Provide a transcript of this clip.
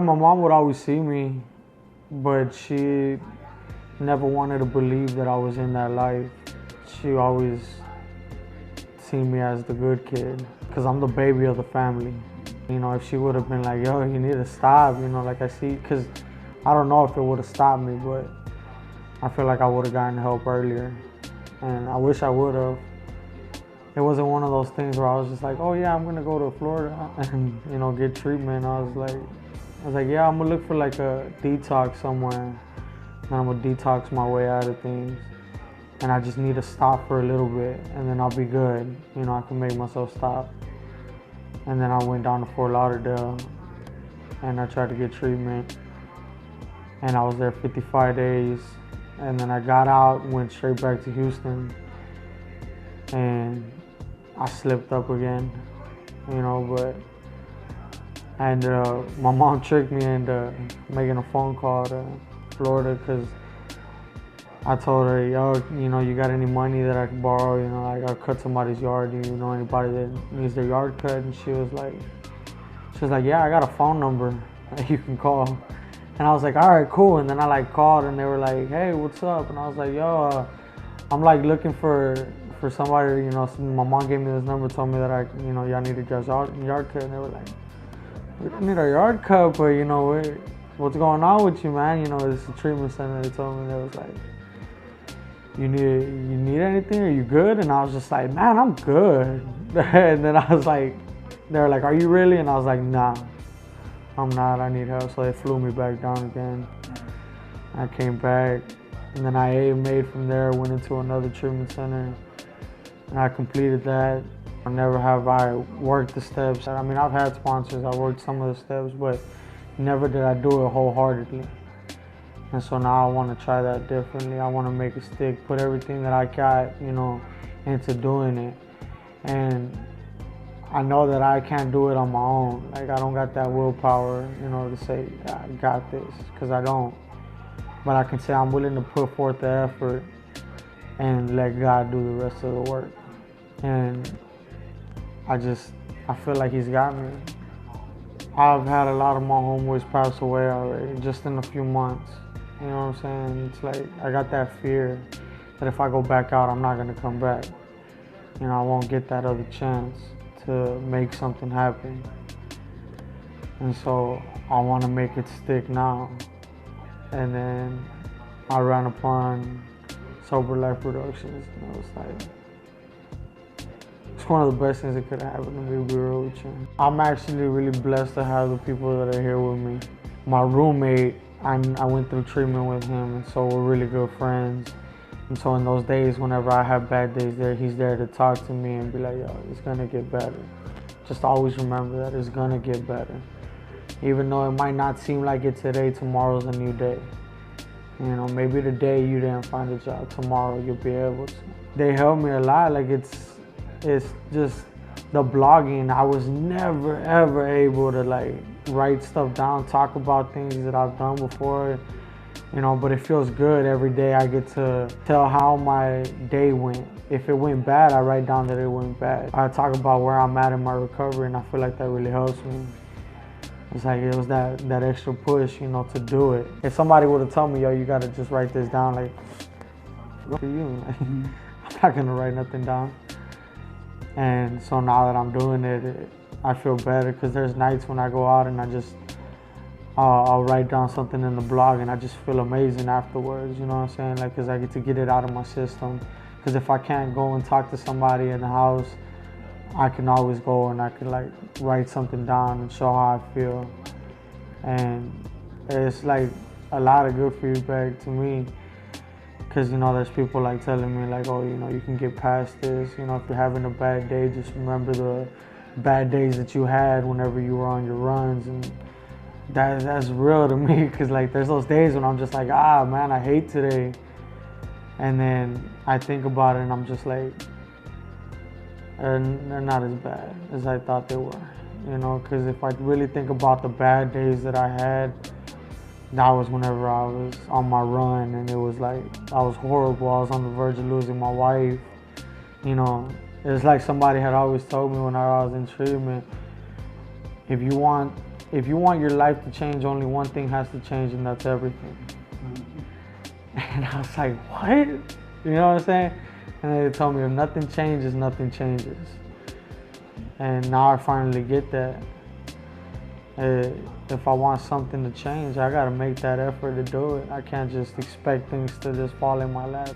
My mom would always see me, but she never wanted to believe that I was in that life. She always seen me as the good kid, because I'm the baby of the family. You know, if she would have been like, yo, you need to stop, you know, like I see, because I don't know if it would have stopped me, but I feel like I would have gotten help earlier. And I wish I would have. It wasn't one of those things where I was just like, oh yeah, I'm gonna go to Florida and, you know, get treatment. I was like, yeah, I'm gonna look for like a detox somewhere. And I'm gonna detox my way out of things. And I just need to stop for a little bit and then I'll be good. You know, I can make myself stop. And then I went down to Fort Lauderdale and I tried to get treatment. And I was there 55 days. And then I got out, went straight back to Houston. And I slipped up again, you know, but and my mom tricked me into making a phone call to Florida because I told her, yo, you know, you got any money that I can borrow? You know, I gotta cut somebody's yard. Do you know anybody that needs their yard cut? And she was like, yeah, I got a phone number that you can call. And I was like, all right, cool. And then I like called and they were like, hey, what's up? And I was like, yo, I'm like looking for somebody, you know. My mom gave me this number, told me that y'all need a yard cut. And they were like, we don't need our yard cut, but you know, what's going on with you, man? You know, it's a treatment center. They told me, they was like, you need anything? Are you good? And I was just like, man, I'm good. And then I was like, they were like, are you really? And I was like, nah, I'm not. I need help. So they flew me back down again. I came back, and then I made from there. Went into another treatment center, and I completed that. Never have I worked the steps. I mean, I've had sponsors, I worked some of the steps, but never did I do it wholeheartedly. And so now I want to try that differently. I want to make it stick, put everything that I got, you know, into doing it. And I know that I can't do it on my own. Like, I don't got that willpower, you know, to say, I got this, because I don't. But I can say I'm willing to put forth the effort and let God do the rest of the work. And I feel like he's got me. I've had a lot of my homeboys pass away already, just in a few months. You know what I'm saying? It's like, I got that fear that if I go back out, I'm not gonna come back. You know, I won't get that other chance to make something happen. And so I wanna make it stick now. And then I ran upon Sober Life Productions, and I was like, it's one of the best things that could have happened to me, to be real with you. I'm actually really blessed to have the people that are here with me. My roommate, I went through treatment with him, and so we're really good friends. And so in those days, whenever I have bad days there, he's there to talk to me and be like, yo, it's gonna get better. Just always remember that it's gonna get better. Even though it might not seem like it today, tomorrow's a new day. You know, maybe today you didn't find a job, tomorrow you'll be able to. They helped me a lot. Like, it's just the blogging. I was never ever able to like write stuff down, talk about things that I've done before, you know, but it feels good every day. I get to tell how my day went. If it went bad, I write down that it went bad. I talk about where I'm at in my recovery, and I feel like that really helps me. It's like, it was that extra push, you know, to do it. If somebody would have told me, yo, you gotta just write this down, like, what are you? Like, I'm not gonna write nothing down. And so now that I'm doing it, I feel better, because there's nights when I go out and I'll write down something in the blog and I just feel amazing afterwards, you know what I'm saying? Like, because I get to get it out of my system. Because if I can't go and talk to somebody in the house, I can always go and I can like write something down and show how I feel. And it's like a lot of good feedback to me. Because, you know, there's people like telling me like, oh, you know, you can get past this. You know, if you're having a bad day, just remember the bad days that you had whenever you were on your runs. And that's real to me, because like there's those days when I'm just like, man, I hate today. And then I think about it and I'm just like, they're not as bad as I thought they were. You know, because if I really think about the bad days that I had, that was whenever I was on my run, and it was like, I was horrible. I was on the verge of losing my wife. You know, it's like somebody had always told me when I was in treatment, if you want if you want your life to change, only one thing has to change, and that's everything. And I was like, what? You know what I'm saying? And they told me if nothing changes, nothing changes. And now I finally get that. If I want something to change, I gotta make that effort to do it. I can't just expect things to just fall in my lap.